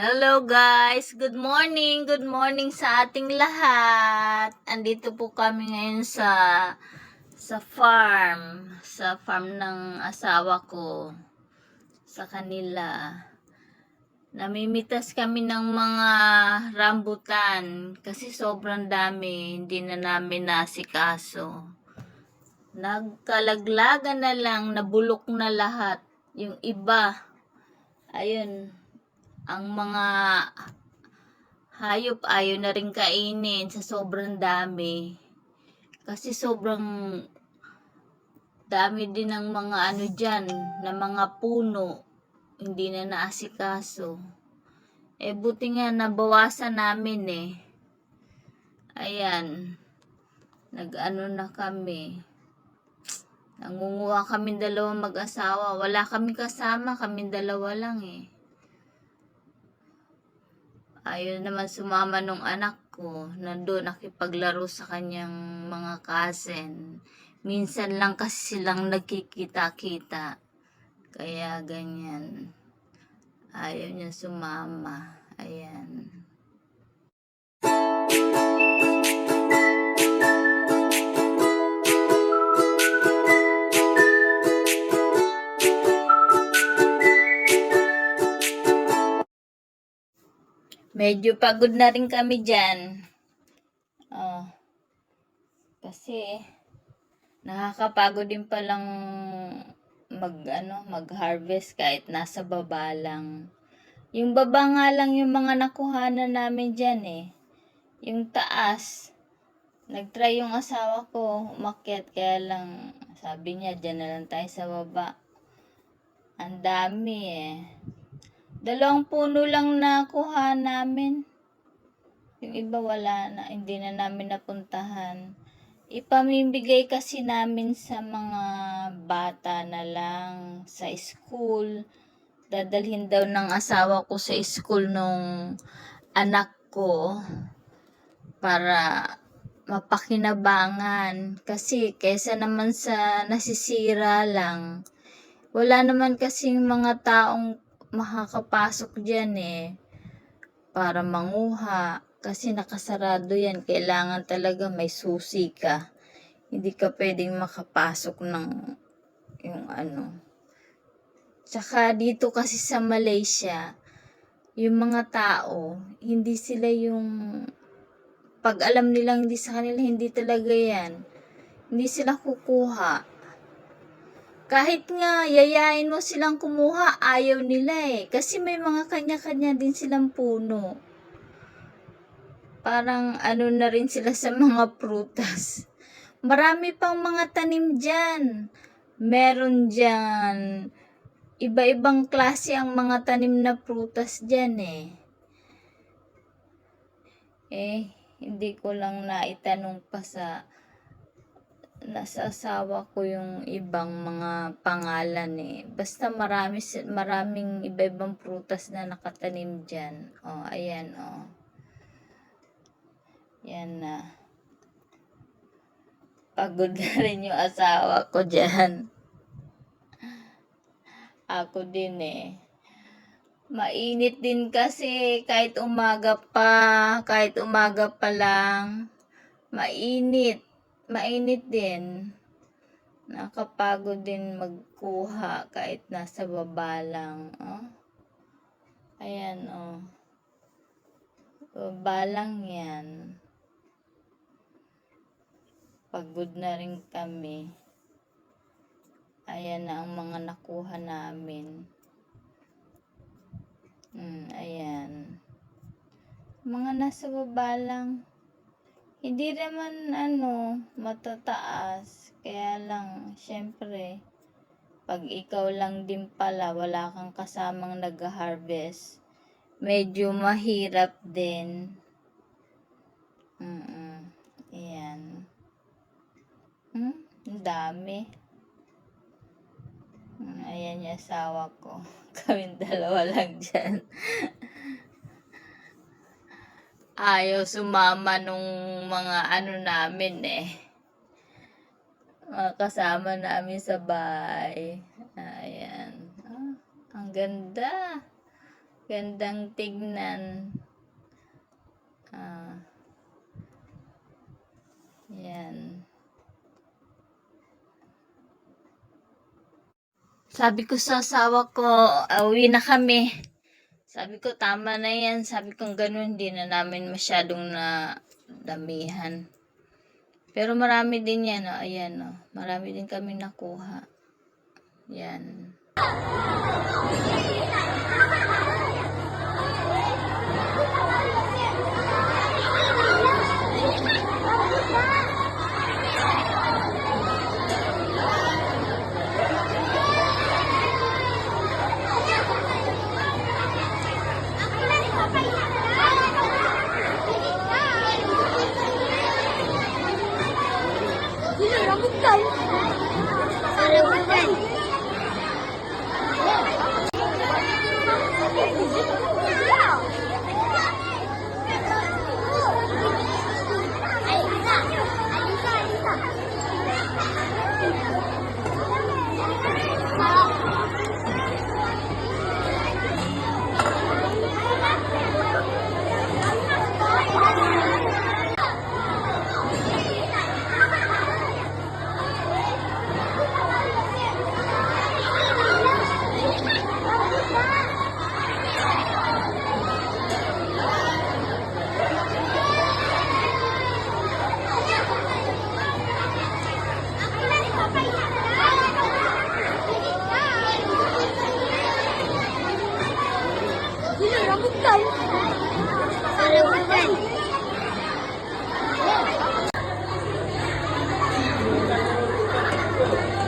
Hello guys! Good morning sa ating lahat. Andito po kami ngayon sa farm ng asawa ko, sa kanila. Namimitas kami ng mga rambutan kasi sobrang dami, hindi na namin nasikaso. Nagkalaglagan na lang, nabulok na lahat. Yung iba, ayun, ang mga hayop ayaw na rin kainin sa sobrang dami. Kasi sobrang dami din ng mga ano dyan, na mga puno. Hindi na naasikaso. Buti nga nabawasan namin eh. Ayan. Nag-ano na kami. Nangunguha kami dalawang mag-asawa. Wala kami kasama, kami dalawa lang eh. Ayaw naman sumama nung anak ko. Nandun nakipaglaro sa kanyang mga cousin. Minsan lang kasi silang nagkikita-kita. Kaya ganyan. Ayaw niya sumama. Ayan. Medyo pagod na rin kami dyan. Kasi nakakapagod din palang mag-harvest kahit nasa baba lang. Yung baba nga lang yung mga nakuhanan namin dyan eh. Yung taas, nagtry yung asawa ko umakyat, kaya lang sabi niya dyan na lang tayo sa baba. Ang dami eh. 2 puno lang nakuha namin. Yung iba wala na, hindi na namin napuntahan. Ipamimigay kasi namin sa mga bata na lang sa school. Dadalhin daw ng asawa ko sa school nung anak ko para mapakinabangan. Kasi kesa naman sa nasisira lang, wala naman kasing mga taong makakapasok dyan eh para manguha. Kasi nakasarado yan. Kailangan talaga may susi ka. Hindi ka pwedeng makapasok ng yung ano. Tsaka dito kasi sa Malaysia, yung mga tao, hindi sila yung pag alam nilang hindi sa kanila, hindi talaga yan. Hindi sila kukuha. Kahit nga yayain mo silang kumuha, ayaw nila eh. Kasi may mga kanya-kanya din silang puno. Parang ano na rin sila sa mga prutas. Marami pang mga tanim dyan. Meron dyan. Iba-ibang klase ang mga tanim na prutas dyan eh. Hindi ko lang naitanong pa sa asawa ko yung ibang mga pangalan eh. Basta maraming iba-ibang prutas na nakatanim dyan. Ayan Yan na. Pagod na rin yung asawa ko dyan. Ako din eh. Mainit din kasi kahit umaga pa lang, mainit. Mainit din. Nakapagod din magkuha kahit nasa baba lang. Ayan baba lang yan. Pagod na rin kami. Ayan na ang mga nakuha namin. Ayan. Mga nasa baba lang. Hindi naman matataas. Kaya lang, syempre, pag ikaw lang din pala, wala kang kasamang nag-harvest, medyo mahirap din. Ayan. Ang dami. Ayan yung asawa ko. Kaming dalawa lang dyan. Ayaw sumama nung mga namin eh. Mga kasama namin sa bahay. Ayan. Ang ganda. Gandang tignan. Yan. Sabi ko sa asawa ko, uwi na kami. Sabi ko, tama na yan. Sabi ko, ganun, hindi na namin masyadong na damihan. Pero marami din yan, oh. Ayan, oh. Marami din kami nakuha. Yan. Para